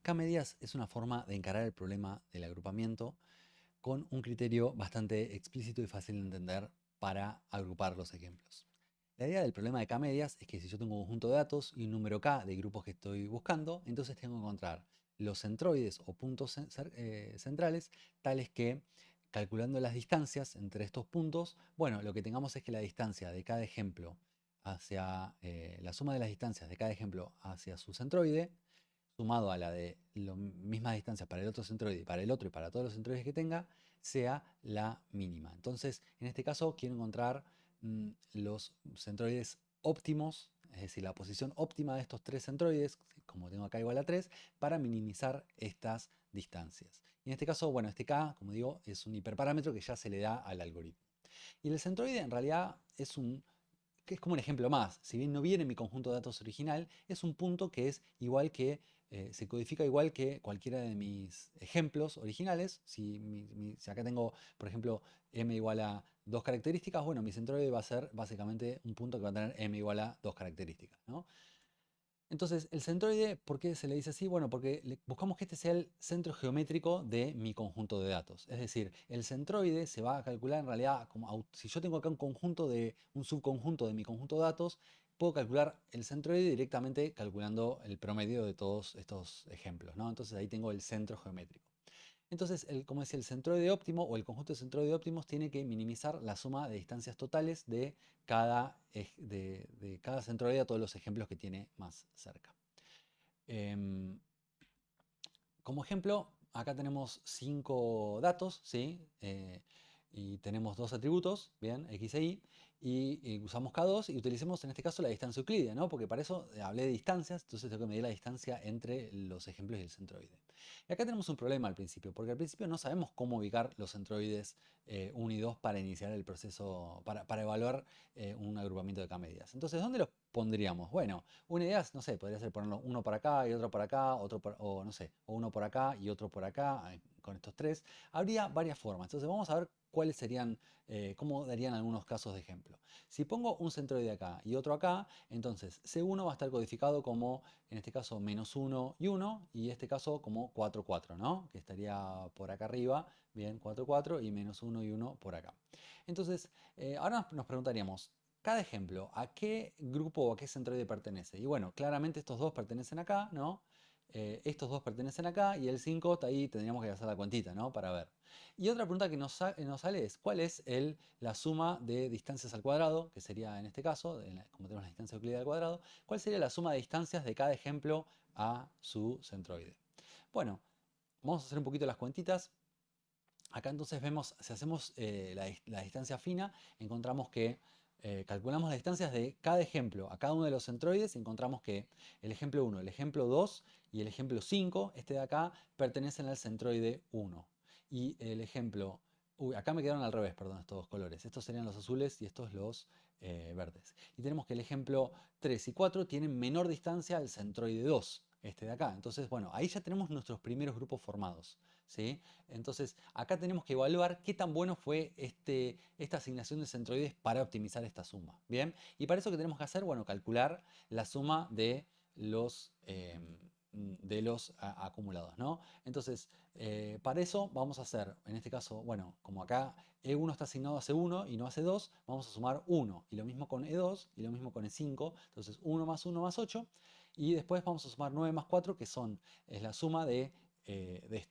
K-medias es una forma de encarar el problema del agrupamiento con un criterio bastante explícito y fácil de entender para agrupar los ejemplos. La idea del problema de K-medias es que si yo tengo un conjunto de datos y un número K de grupos que estoy buscando, entonces tengo que encontrar los centroides o puntos centrales, tales que, calculando las distancias entre estos puntos, bueno, lo que tengamos es que la distancia de cada ejemplo hacia la suma de las distancias de cada ejemplo hacia su centroide, sumado a la de las mismas distancias para el otro centroide y para el otro y para todos los centroides que tenga, sea la mínima. Entonces, en este caso, quiero encontrar los centroides óptimos, es decir, la posición óptima de estos tres centroides, como tengo acá igual a 3, para minimizar estas distancias. Y en este caso, bueno, este K, como digo, es un hiperparámetro que ya se le da al algoritmo. Y el centroide en realidad es que es como un ejemplo más. Si bien no viene en mi conjunto de datos original, es un punto que es igual que, se codifica igual que cualquiera de mis ejemplos originales. Si acá tengo, por ejemplo, m igual a 2 características, bueno, mi centroide va a ser básicamente un punto que va a tener m igual a 2 características, ¿no? Entonces, el centroide, ¿por qué se le dice así? Bueno, porque buscamos que este sea el centro geométrico de mi conjunto de datos. Es decir, el centroide se va a calcular en realidad como si yo tengo acá un subconjunto de mi conjunto de datos, puedo calcular el centroide directamente calculando el promedio de todos estos ejemplos, ¿no? Entonces ahí tengo el centro geométrico. Entonces, como decía, el centroide óptimo o el conjunto de centroide óptimos tiene que minimizar la suma de distancias totales de cada centroide a todos los ejemplos que tiene más cerca. Em, Como ejemplo, acá tenemos 5 datos, ¿sí? Y tenemos dos atributos, bien, x e y usamos K2 y utilicemos en este caso la distancia euclídea, ¿no? Porque para eso hablé de distancias, entonces tengo que medir la distancia entre los ejemplos y el centroide. Y acá tenemos un problema al principio, porque al principio no sabemos cómo ubicar los centroides 1 y 2 para iniciar el proceso, para evaluar un agrupamiento de K-medias. Entonces, ¿dónde los pondríamos? Bueno, una idea es, no sé, podría ser ponerlo uno por acá y otro por acá, o no sé, o uno por acá y otro por acá, con estos tres. Habría varias formas. Entonces vamos a ver cuáles serían, cómo darían algunos casos de ejemplo. Si pongo un centroide acá y otro acá, entonces C1 va a estar codificado como, en este caso, -1 y 1, y en este caso como 4, 4, ¿no? Que estaría por acá arriba, bien, 4, 4, y -1 y 1 por acá. Entonces, ahora nos preguntaríamos, cada ejemplo, ¿a qué grupo o a qué centroide pertenece? Y bueno, claramente estos dos pertenecen acá, ¿no? Estos dos pertenecen acá y el 5 está ahí, tendríamos que hacer la cuentita, ¿no? Para ver. Y otra pregunta que nos sale es, ¿cuál es la suma de distancias al cuadrado? Que sería en este caso, como tenemos la distancia euclídea al cuadrado, ¿cuál sería la suma de distancias de cada ejemplo a su centroide? Bueno, vamos a hacer un poquito las cuentitas. Acá entonces vemos, si hacemos la distancia fina, encontramos que calculamos las distancias de cada ejemplo a cada uno de los centroides y encontramos que el ejemplo 1, el ejemplo 2 y el ejemplo 5, este de acá, pertenecen al centroide 1. Y el ejemplo... Uy, acá me quedaron al revés, perdón, estos dos colores. Estos serían los azules y estos los verdes. Y tenemos que el ejemplo 3 y 4 tienen menor distancia al centroide 2, este de acá. Entonces, bueno, ahí ya tenemos nuestros primeros grupos formados, ¿sí? Entonces, acá tenemos que evaluar qué tan bueno fue esta asignación de centroides para optimizar esta suma. ¿Bien? Y para eso, ¿qué tenemos que hacer? Bueno, calcular la suma de los acumulados, ¿no? Entonces, para eso vamos a hacer, en este caso, bueno, como acá E1 está asignado a C1 y no a C2, vamos a sumar 1. Y lo mismo con E2 y lo mismo con E5. Entonces, 1 más 1 más 8. Y después vamos a sumar 9 más 4, que es la suma de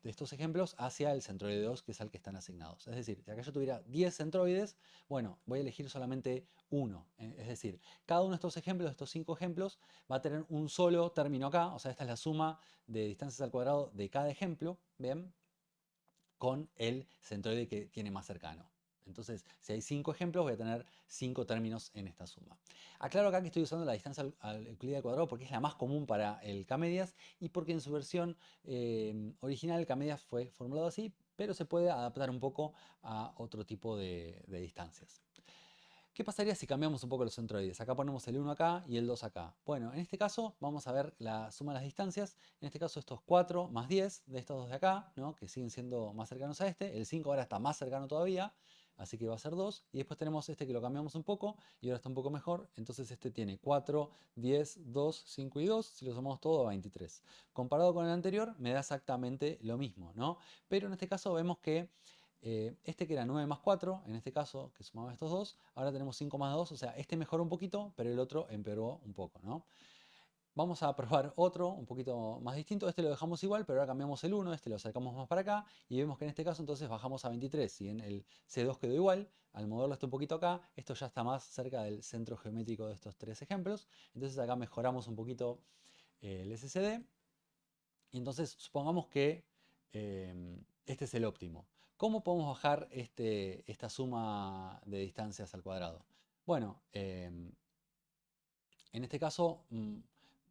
estos ejemplos hacia el centroide 2, que es al que están asignados. Es decir, si acá yo tuviera 10 centroides, bueno, voy a elegir solamente uno. Es decir, cada uno de estos ejemplos, de estos 5 ejemplos, va a tener un solo término acá, o sea, esta es la suma de distancias al cuadrado de cada ejemplo, ¿bien? Con el centroide que tiene más cercano. Entonces, si hay 5 ejemplos, voy a tener 5 términos en esta suma. Aclaro acá que estoy usando la distancia al euclídea al cuadrado porque es la más común para el K-medias y porque en su versión original el K-medias fue formulado así, pero se puede adaptar un poco a otro tipo de distancias. ¿Qué pasaría si cambiamos un poco los centroides? Acá ponemos el 1 acá y el 2 acá. Bueno, en este caso vamos a ver la suma de las distancias. En este caso estos 4 más 10 de estos dos de acá, ¿no? Que siguen siendo más cercanos a este. El 5 ahora está más cercano todavía. así que va a ser 2. Y después tenemos este que lo cambiamos un poco y ahora está un poco mejor. Entonces este tiene 4, 10, 2, 5 y 2. Si lo sumamos todo, 23. Comparado con el anterior, me da exactamente lo mismo, ¿no? Pero en este caso vemos que este que era 9 más 4, en este caso, que sumaba estos dos, ahora tenemos 5 más 2, o sea, este mejoró un poquito, pero el otro empeoró un poco, ¿no? Vamos a probar otro un poquito más distinto. Este lo dejamos igual, pero ahora cambiamos el 1, este lo sacamos más para acá y vemos que en este caso entonces bajamos a 23. Si bien el C2 quedó igual, al moverlo esto un poquito acá, esto ya está más cerca del centro geométrico de estos tres ejemplos. Entonces acá mejoramos un poquito el SSD. Y entonces supongamos que este es el óptimo. ¿Cómo podemos bajar esta suma de distancias al cuadrado? Bueno, en este caso,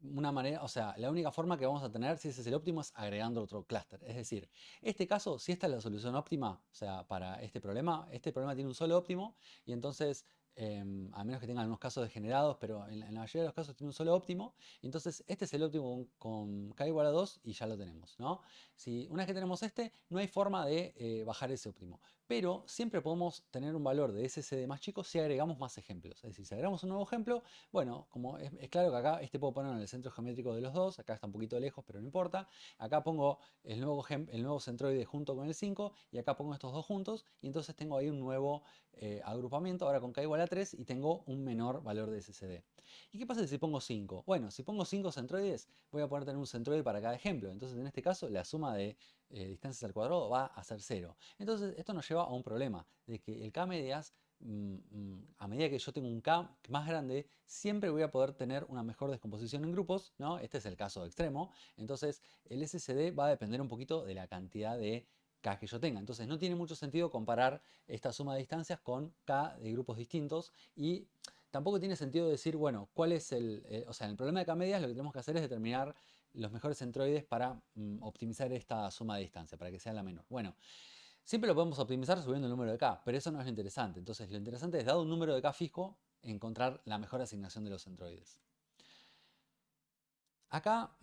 una manera, o sea, la única forma que vamos a tener, si ese es el óptimo, es agregando otro clúster. Es decir, este caso, si esta es la solución óptima, o sea, para este problema tiene un solo óptimo, y entonces, a menos que tenga algunos casos degenerados, pero en la mayoría de los casos tiene un solo óptimo, y entonces este es el óptimo con k igual a 2 y ya lo tenemos, ¿no? Si una vez que tenemos este, no hay forma de bajar ese óptimo. Pero siempre podemos tener un valor de SSD más chico si agregamos más ejemplos. Es decir, si agregamos un nuevo ejemplo, bueno, como es claro que acá este puedo poner en el centro geométrico de los dos, acá está un poquito lejos, pero no importa. Acá pongo el nuevo centroide junto con el 5 y acá pongo estos dos juntos y entonces tengo ahí un nuevo agrupamiento, ahora con k igual a 3 y tengo un menor valor de SSD. ¿Y qué pasa si pongo 5? Bueno, si pongo 5 centroides, voy a poder tener un centroide para cada ejemplo. Entonces, en este caso, la suma de distancias al cuadrado va a ser 0. Entonces, esto nos lleva a un problema, de que el k-medias a medida que yo tengo un K más grande, siempre voy a poder tener una mejor descomposición en grupos, ¿no? Este es el caso extremo. Entonces, el SSD va a depender un poquito de la cantidad de K que yo tenga. Entonces, no tiene mucho sentido comparar esta suma de distancias con K de grupos distintos y tampoco tiene sentido decir, bueno, cuál es o sea, en el problema de K-medias lo que tenemos que hacer es determinar los mejores centroides para optimizar esta suma de distancia, para que sea la menor. Bueno, siempre lo podemos optimizar subiendo el número de K, pero eso no es lo interesante. Entonces, lo interesante es, dado un número de K fijo, encontrar la mejor asignación de los centroides. Acá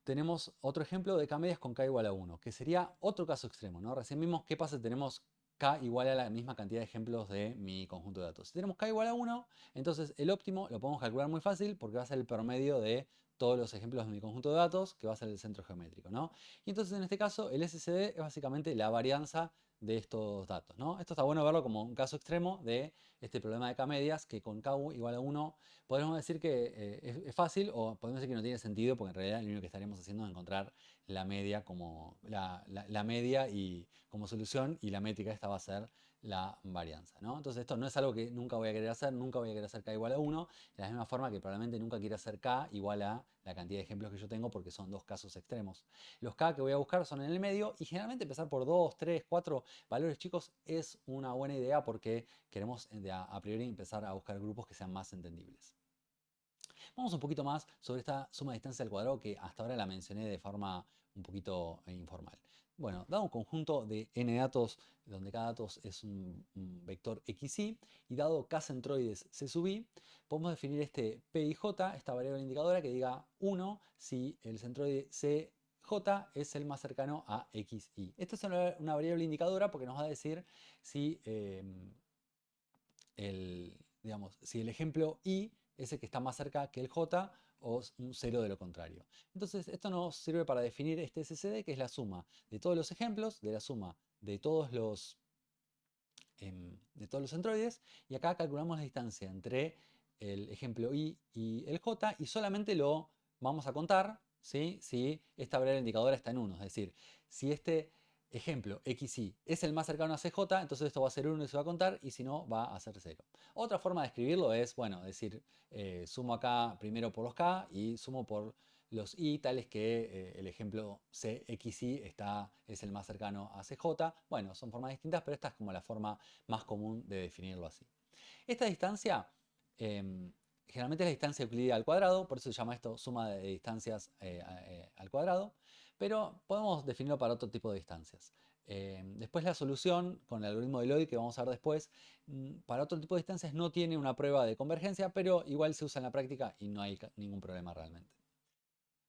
tenemos otro ejemplo de K-medias con K igual a 1, que sería otro caso extremo, ¿no? Recién vimos qué pasa si tenemos K igual a la misma cantidad de ejemplos de mi conjunto de datos. Si tenemos K igual a 1, entonces el óptimo lo podemos calcular muy fácil porque va a ser el promedio de todos los ejemplos de mi conjunto de datos, que va a ser el centro geométrico, ¿no? Y entonces en este caso el SSD es básicamente la varianza de estos datos, ¿no? Esto está bueno verlo como un caso extremo de este problema de K-medias, que con K igual a 1 podemos decir que es fácil o podemos decir que no tiene sentido porque en realidad lo único que estaríamos haciendo es encontrar la media como la media y como solución y la métrica esta va a ser la varianza, ¿no? Entonces esto no es algo que nunca voy a querer hacer, nunca voy a querer hacer k igual a 1, de la misma forma que probablemente nunca quiera hacer k igual a la cantidad de ejemplos que yo tengo porque son dos casos extremos. Los k que voy a buscar son en el medio y generalmente empezar por 2, 3, 4 valores chicos es una buena idea porque queremos a priori empezar a buscar grupos que sean más entendibles. Vamos un poquito más sobre esta suma de distancia al cuadrado que hasta ahora la mencioné de forma un poquito informal. Bueno, dado un conjunto de n datos, donde cada dato es un vector xy, y dado k centroides c sub i, podemos definir este p y j, esta variable indicadora que diga 1 si el centroide c j es el más cercano a xy. Esta es una variable indicadora porque nos va a decir si si el ejemplo i es el que está más cerca que el j o un 0 de lo contrario. Entonces esto nos sirve para definir este SSD, que es la suma de todos los ejemplos, de la suma de todos los centroides, y acá calculamos la distancia entre el ejemplo i y el j y solamente lo vamos a contar, ¿sí? Si esta variable indicadora está en 1, es decir, si este ejemplo xy es el más cercano a cj, entonces esto va a ser 1 y se va a contar, y si no, va a ser 0. Otra forma de escribirlo es, bueno, decir, sumo acá primero por los k y sumo por los i tales que el ejemplo cxy es el más cercano a cj. Bueno, son formas distintas, pero esta es como la forma más común de definirlo así. Esta distancia generalmente es la distancia euclídea al cuadrado, por eso se llama esto suma de distancias al cuadrado, pero podemos definirlo para otro tipo de distancias. Después la solución con el algoritmo de Lloyd que vamos a ver después, para otro tipo de distancias no tiene una prueba de convergencia, pero igual se usa en la práctica y no hay ningún problema realmente.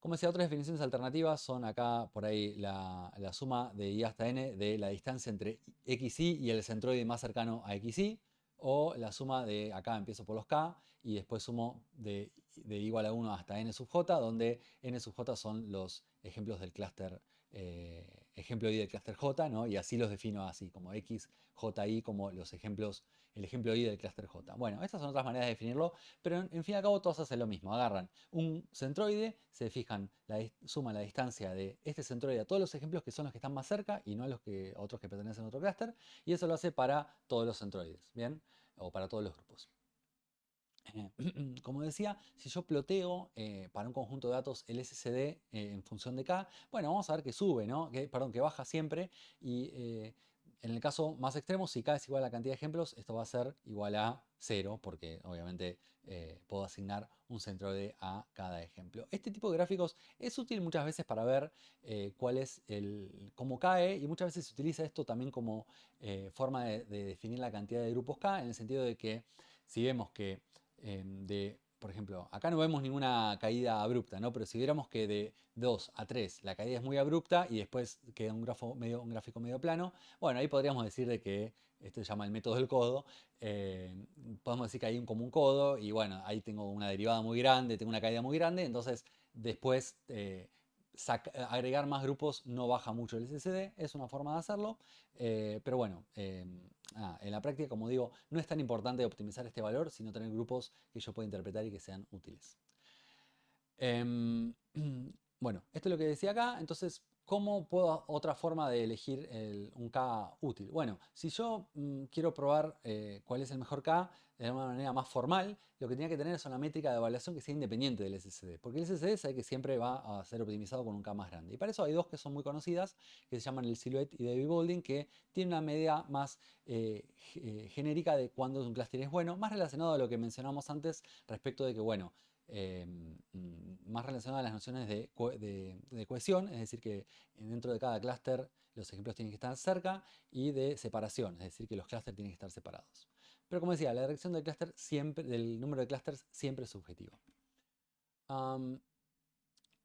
Como decía, otras definiciones alternativas son acá por ahí la suma de i hasta n de la distancia entre xy y el centroide más cercano a xy, o la suma de, acá empiezo por los k, y después sumo de igual a 1 hasta n sub j, donde n sub j son los ejemplos del clúster, ejemplo i del clúster j, ¿no? Y así los defino así, como x, ji, como los ejemplos, el ejemplo i del clúster j. Bueno, estas son otras maneras de definirlo, pero en fin y al cabo todos hacen lo mismo. Agarran un centroide, se fijan, suman la distancia de este centroide a todos los ejemplos que son los que están más cerca y no a los que, otros que pertenecen a otro clúster, y eso lo hace para todos los centroides, ¿bien? O para todos los grupos. Como decía, si yo ploteo para un conjunto de datos el SSD en función de K, bueno, vamos a ver que sube, ¿no? Perdón, que baja siempre. Y en el caso más extremo, si K es igual a la cantidad de ejemplos, esto va a ser igual a 0, porque obviamente puedo asignar un centroide a cada ejemplo. Este tipo de gráficos es útil muchas veces para ver cómo cae, y muchas veces se utiliza esto también como forma de definir la cantidad de grupos K, en el sentido de que si vemos que por ejemplo, acá no vemos ninguna caída abrupta, ¿no? Pero si viéramos que de 2 a 3 la caída es muy abrupta y después queda un gráfico medio plano, bueno, ahí podríamos decir de que esto se llama el método del codo. Podemos decir que hay como un codo y bueno, ahí tengo una derivada muy grande, tengo una caída muy grande, entonces después agregar más grupos no baja mucho el SSD, es una forma de hacerlo, pero bueno, en la práctica, como digo, no es tan importante optimizar este valor, sino tener grupos que yo pueda interpretar y que sean útiles. Em, bueno, esto es lo que decía acá. Entonces, ¿cómo puedo otra forma de elegir un K útil? Bueno, si yo quiero probar cuál es el mejor K de una manera más formal, lo que tenía que tener es una métrica de evaluación que sea independiente del SSD, porque el SSD sabe que siempre va a ser optimizado con un K más grande. Y para eso hay dos que son muy conocidas, que se llaman el Silhouette y Debbie Boulding, que tienen una medida más genérica de cuándo un clúster es bueno, más relacionado a lo que mencionamos antes respecto de que, bueno, más relacionado a las nociones de cohesión, es decir, que dentro de cada clúster los ejemplos tienen que estar cerca, y de separación, es decir, que los clústeres tienen que estar separados. Pero como decía, la dirección del clúster siempre, del número de clústeres siempre es subjetiva.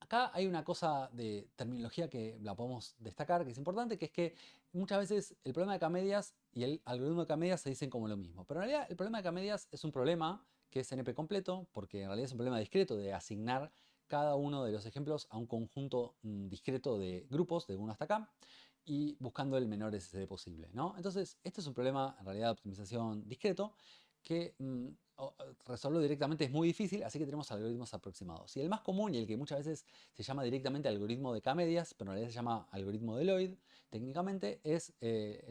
Acá hay una cosa de terminología que la podemos destacar, que es importante, que es que muchas veces el problema de K-medias y el algoritmo de K-medias se dicen como lo mismo. Pero en realidad el problema de K-medias es un problema que es NP completo, porque en realidad es un problema discreto de asignar cada uno de los ejemplos a un conjunto discreto de grupos, de 1 hasta K, y buscando el menor SSD posible, ¿no? Entonces, este es un problema en realidad de optimización discreto que resolverlo directamente es muy difícil, así que tenemos algoritmos aproximados. Y el más común y el que muchas veces se llama directamente algoritmo de K-medias, pero en realidad se llama algoritmo de Lloyd, técnicamente es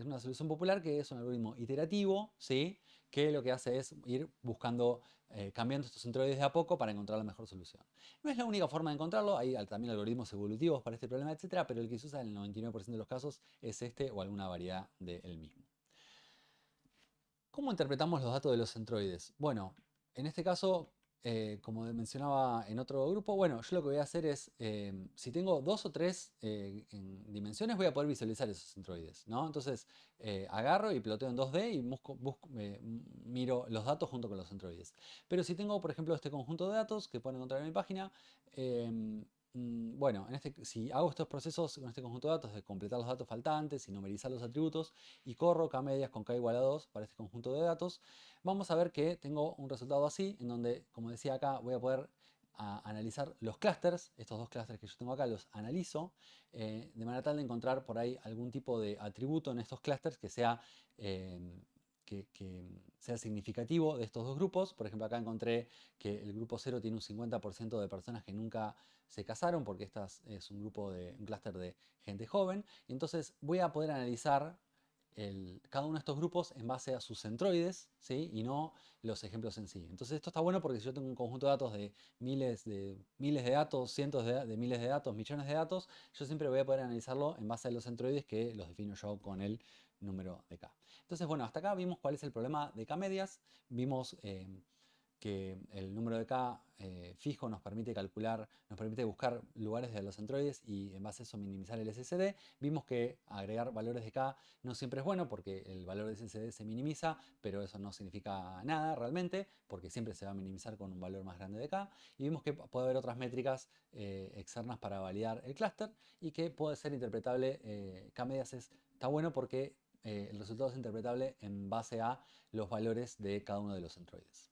una solución popular que es un algoritmo iterativo, ¿sí? Que lo que hace es ir buscando, cambiando estos centroides de a poco para encontrar la mejor solución. No es la única forma de encontrarlo, hay también algoritmos evolutivos para este problema, etcétera, pero el que se usa en el 99% de los casos es este o alguna variedad del mismo. ¿Cómo interpretamos los datos de los centroides? Bueno, en este caso, como mencionaba en otro grupo, bueno, yo lo que voy a hacer es, si tengo 2 o 3 dimensiones, voy a poder visualizar esos centroides, ¿no? Entonces, agarro y ploteo en 2D y miro los datos junto con los centroides. Pero si tengo, por ejemplo, este conjunto de datos que pueden encontrar en mi página, bueno, si hago estos procesos con este conjunto de datos de completar los datos faltantes y numerizar los atributos, y corro K-medias con K igual a 2 para este conjunto de datos, vamos a ver que tengo un resultado así, en donde, como decía acá, voy a poder analizar los clústeres, estos dos clústeres que yo tengo acá, los analizo, de manera tal de encontrar por ahí algún tipo de atributo en estos clústeres que sea sea significativo de estos dos grupos. Por ejemplo, acá encontré que el grupo 0 tiene un 50% de personas que nunca se casaron, porque este es un clúster de gente joven. Y entonces voy a poder analizar cada uno de estos grupos en base a sus centroides, ¿sí? Y no los ejemplos en sí. Entonces esto está bueno porque si yo tengo un conjunto de datos de miles de datos, cientos de miles de datos, millones de datos, yo siempre voy a poder analizarlo en base a los centroides que los defino yo con el número de K. Entonces, bueno, hasta acá vimos cuál es el problema de K-medias, vimos que el número de K fijo nos permite calcular, nos permite buscar lugares de los centroides y en base a eso minimizar el SSD. Vimos que agregar valores de K no siempre es bueno porque el valor de SSD se minimiza, pero eso no significa nada realmente porque siempre se va a minimizar con un valor más grande de K. Y vimos que puede haber otras métricas externas para validar el clúster y que puede ser interpretable. K-medias está bueno porque el resultado es interpretable en base a los valores de cada uno de los centroides.